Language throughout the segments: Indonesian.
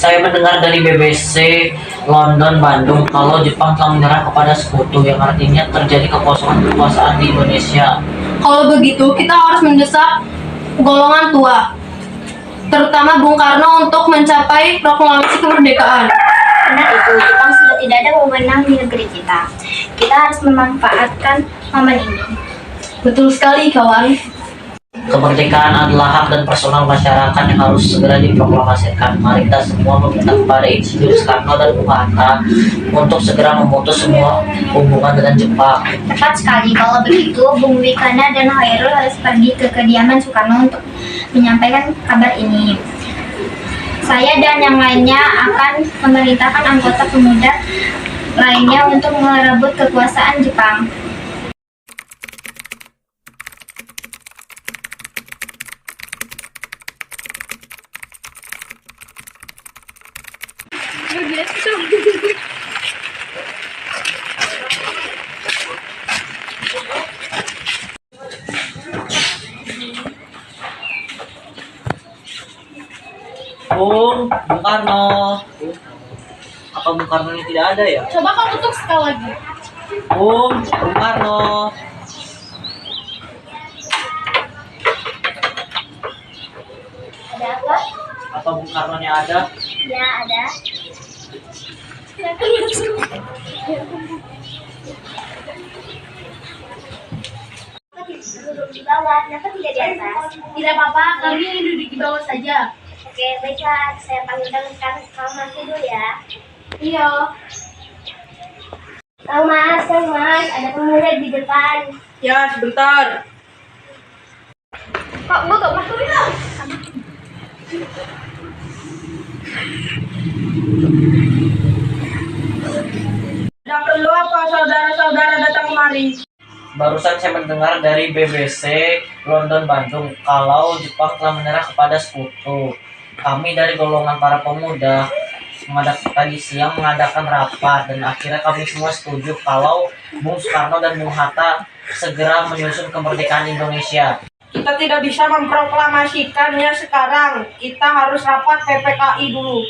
Saya mendengar dari BBC London Bandung kalau Jepang telah menyerah kepada sekutu, yang artinya terjadi kekosongan kekuasaan di Indonesia. Kalau begitu, kita harus mendesak golongan tua, terutama Bung Karno untuk mencapai proklamasi kemerdekaan. Benar itu, Jepang sudah tidak ada wewenang di negeri kita. Kita harus memanfaatkan momen ini. Betul sekali, kawan. Kemerdekaan adalah hak dan personal masyarakat yang harus segera diproklamasikan. Mari kita semua meminta kepada Insinyur Soekarno dan Bung Hatta untuk segera memutus semua hubungan dengan Jepang. Tepat sekali, kalau begitu Bung Wikana dan Hoirul harus pergi ke kediaman Soekarno untuk menyampaikan kabar ini. Saya dan yang lainnya akan memerintahkan anggota pemuda lainnya untuk merebut kekuasaan Jepang. Bung Karno. Apa Bung Karno ini tidak ada ya? Coba kamu tutup sekali lagi. Bung Karno. Ada apa? Apa Bung Karno-nya ada? Ya, ada. Duduk di bawah, kenapa tidak di atas? Tidak apa-apa, kami duduk di bawah saja. Oke, baiklah. Saya panggilkan Kang Mas dulu ya. Iya. Kang Mas, ada pemuda di depan. Ya, sebentar. Kok Bu, kok masuk ya? Tidak perlu apa saudara-saudara datang kemari. Barusan saya mendengar dari BBC London Bandung kalau Jepang telah menyerah kepada sekutu. Kami dari golongan para pemuda tadi siang mengadakan rapat dan akhirnya kami semua setuju kalau Bung Soekarno dan Bung Hatta segera menyusun kemerdekaan Indonesia. Kita tidak bisa memproklamasikannya sekarang. Kita harus rapat PPKI dulu.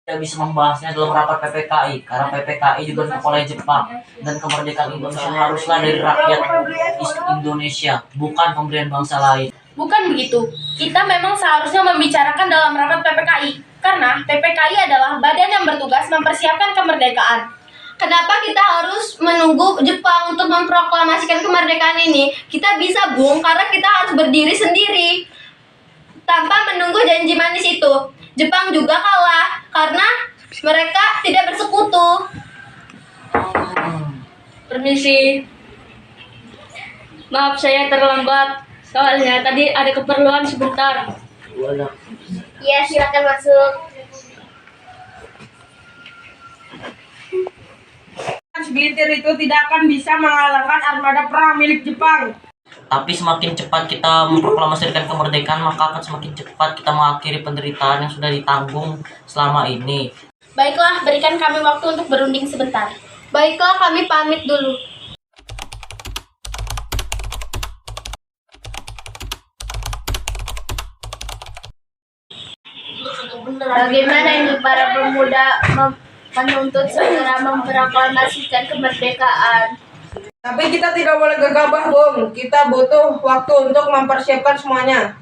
Tidak bisa membahasnya dalam rapat PPKI karena PPKI juga dibentuk oleh Jepang dan kemerdekaan Indonesia haruslah dari rakyat Indonesia, bukan pemberian bangsa lain. Bukan begitu. Kita memang seharusnya membicarakan dalam rapat PPKI karena PPKI adalah badan yang bertugas mempersiapkan kemerdekaan. Kenapa kita harus menunggu Jepang untuk memproklamasikan kemerdekaan ini? Kita bisa, Bung, karena kita harus berdiri sendiri tanpa menunggu janji manis itu. Jepang juga kalah karena mereka tidak bersekutu. Permisi. Maaf saya terlambat. Soalnya tadi ada keperluan sebentar. Iya, silakan masuk. Segelintir itu tidak akan bisa mengalahkan armada perang milik Jepang. Tapi semakin cepat kita memproklamasikan kemerdekaan, maka akan semakin cepat kita mengakhiri penderitaan yang sudah ditanggung selama ini. Baiklah, berikan kami waktu untuk berunding sebentar. Baiklah, kami pamit dulu. Bagaimana ini para pemuda menuntut segera memproklamasikan kemerdekaan? Tapi kita tidak boleh gegabah, Bung. Kita butuh waktu untuk mempersiapkan semuanya.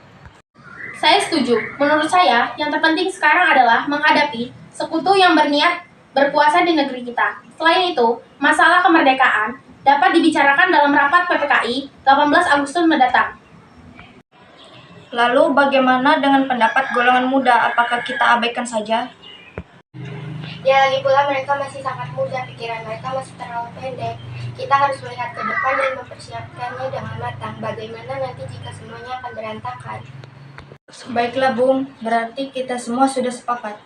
Saya setuju. Menurut saya, yang terpenting sekarang adalah menghadapi sekutu yang berniat berkuasa di negeri kita. Selain itu, masalah kemerdekaan dapat dibicarakan dalam rapat PPKI 18 Agustus mendatang. Lalu bagaimana dengan pendapat golongan muda? Apakah kita abaikan saja? Ya, lagi pula mereka masih sangat muda, pikiran mereka masih terlalu pendek. Kita harus melihat ke depan dan mempersiapkannya dengan matang. Bagaimana nanti jika semuanya akan berantakan? Baiklah, Bung. Berarti kita semua sudah sepakat.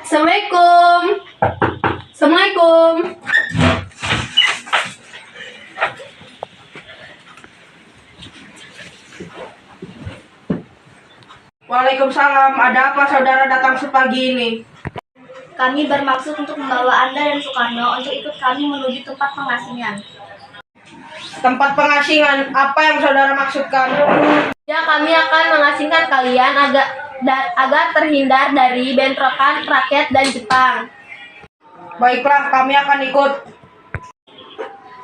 Assalamualaikum. Assalamualaikum. Waalaikumsalam. Ada apa saudara datang sepagi ini? Kami bermaksud untuk membawa Anda dan Soekarno untuk ikut kami menuju tempat pengasingan. Tempat pengasingan, apa yang saudara maksudkan? Ya, kami akan mengasingkan kalian agar terhindar dari bentrokan rakyat dan Jepang. Baiklah, kami akan ikut.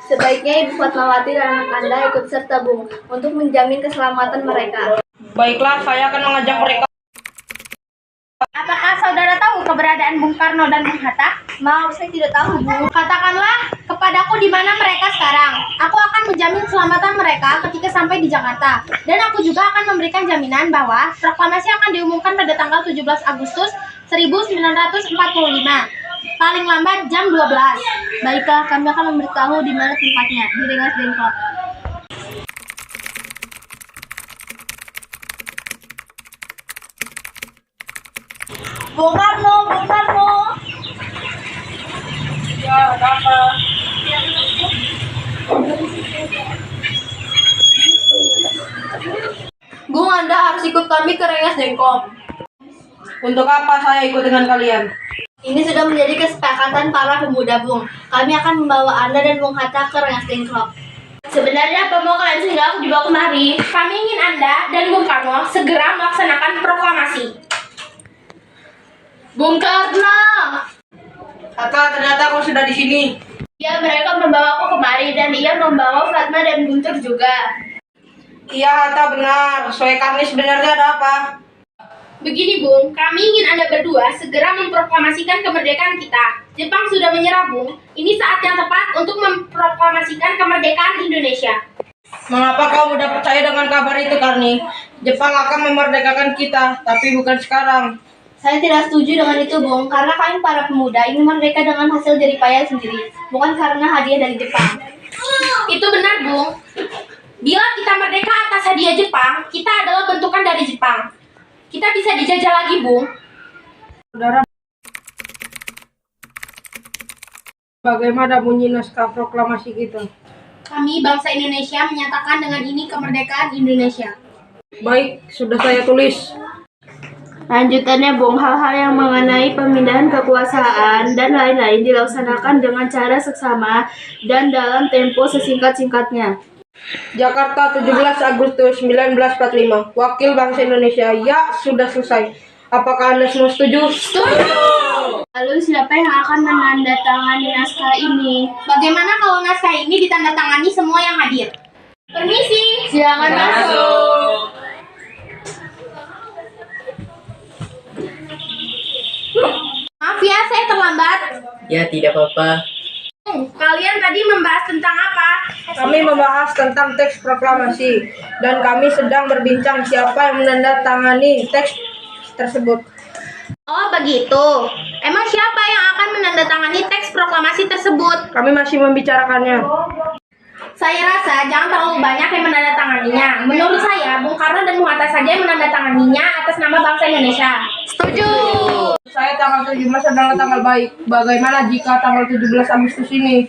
Sebaiknya Ibu Fatmawati dan anak Anda ikut serta Bung untuk menjamin keselamatan mereka. Baiklah, saya akan mengajak mereka. Apakah saudara tahu keberadaan Bung Karno dan Bung Hatta? Maaf, saya tidak tahu, Bu. Katakanlah kepadaku di mana mereka sekarang. Aku akan menjamin keselamatan mereka ketika sampai di Jakarta. Dan aku juga akan memberikan jaminan bahwa proklamasi akan diumumkan pada tanggal 17 Agustus 1945. Paling lambat jam 12. Baiklah, kami akan memberitahu di mana tempatnya, di Rengas Dengklok. Bung Karno, Bung Karno. Ya, ada apa? Bung, Anda harus ikut kami ke Rengas Dengklok. Untuk apa saya ikut dengan kalian? Ini sudah menjadi kesepakatan para pemuda, Bung. Kami akan membawa Anda dan Bung Hatta ke Rengas Dengklok. Sebenarnya apa mau kalian sehingga aku dibawa kemari? Kami ingin Anda dan Bung Karno segera melaksanakan proklamasi. Bung Karno! Hatta, ternyata kau sudah di sini. Ya, mereka membawa aku kemari dan ia membawa Fatma dan Guntur juga. Iya, Hatta benar. Soekarno sebenarnya ada apa? Begini Bung, kami ingin Anda berdua segera memproklamasikan kemerdekaan kita. Jepang sudah menyerah Bung, ini saat yang tepat untuk memproklamasikan kemerdekaan Indonesia. Mengapa kau mudah percaya dengan kabar itu, Karni? Jepang akan memerdekakan kita, tapi bukan sekarang. Saya tidak setuju dengan itu, Bung, karena kami para pemuda ingin merdeka dengan hasil jerih payah sendiri, bukan karena hadiah dari Jepang. Itu benar Bung. Bila kita merdeka atas hadiah Jepang, kita adalah bentukan dari Jepang. Kita bisa dijajah lagi Bung. Saudara, bagaimana bunyi naskah proklamasi kita? Kami bangsa Indonesia menyatakan dengan ini kemerdekaan Indonesia. Baik, sudah saya tulis. Lanjutannya, Bung, hal-hal yang mengenai pemindahan kekuasaan dan lain-lain dilaksanakan dengan cara seksama dan dalam tempo sesingkat-singkatnya. Jakarta, 17 Agustus 1945. Wakil bangsa Indonesia. Ya, sudah selesai. Apakah Anda semua setuju? Lalu siapa yang akan menandatangani naskah ini? Bagaimana kalau naskah ini ditandatangani semua yang hadir? Permisi. Silakan masuk. Maaf ya, saya terlambat. Ya, tidak apa-apa. Kalian tadi membahas tentang apa? Kami membahas tentang teks proklamasi dan kami sedang berbincang siapa yang menandatangani teks tersebut. Oh begitu. Emang siapa yang akan menandatangani teks proklamasi tersebut? Kami masih membicarakannya. Saya rasa jangan terlalu banyak yang menandatanganinya. Menurut saya, Bung Karno dan Bung Hatta saja yang menandatanganinya atas nama bangsa Indonesia. Setuju. Saya tanggal 17 adalah tanggal baik. Bagaimana jika tanggal 17 Agustus ini?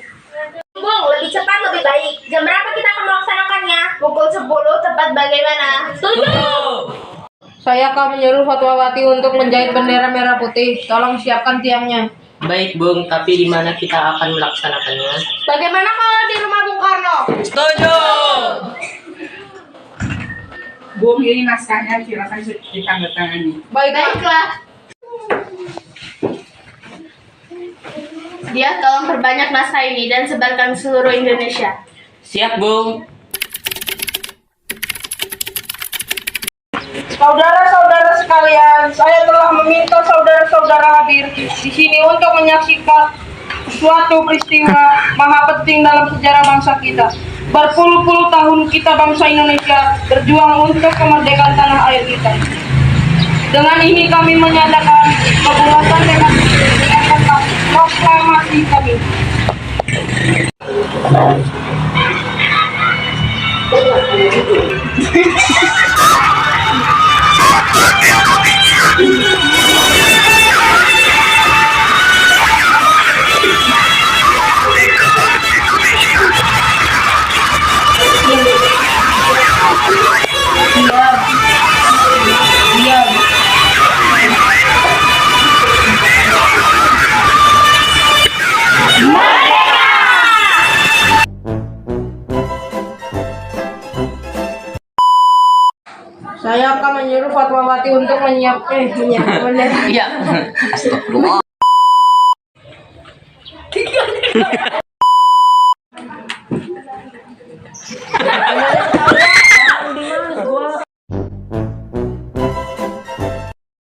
Bung, lebih cepat lebih baik. Jam berapa kita akan melaksanakannya? Pukul 10 tepat bagaimana? Setuju. Saya akan menyuruh Fatmawati untuk menjahit bendera merah putih. Tolong siapkan tiangnya. Baik, Bung, tapi di mana kita akan melaksanakannya? Bagaimana kalau di rumah Bung Karno? Setuju! Bung, ini naskahnya silakan ditandatangani. Baiklah. Dia tolong perbanyak naskah ini dan sebarkan ke seluruh Indonesia. Siap, Bung. Saudara-saudara sekalian, saya telah meminta saudara-saudara hadir di sini untuk menyaksikan suatu peristiwa maha penting dalam sejarah bangsa kita. Berpuluh-puluh tahun kita bangsa Indonesia berjuang untuk kemerdekaan tanah air kita. Dengan ini kami menyatakan kebulatan dengan proklamasi kami. hati untuk menyiapkan. Iya. Astagfirullah.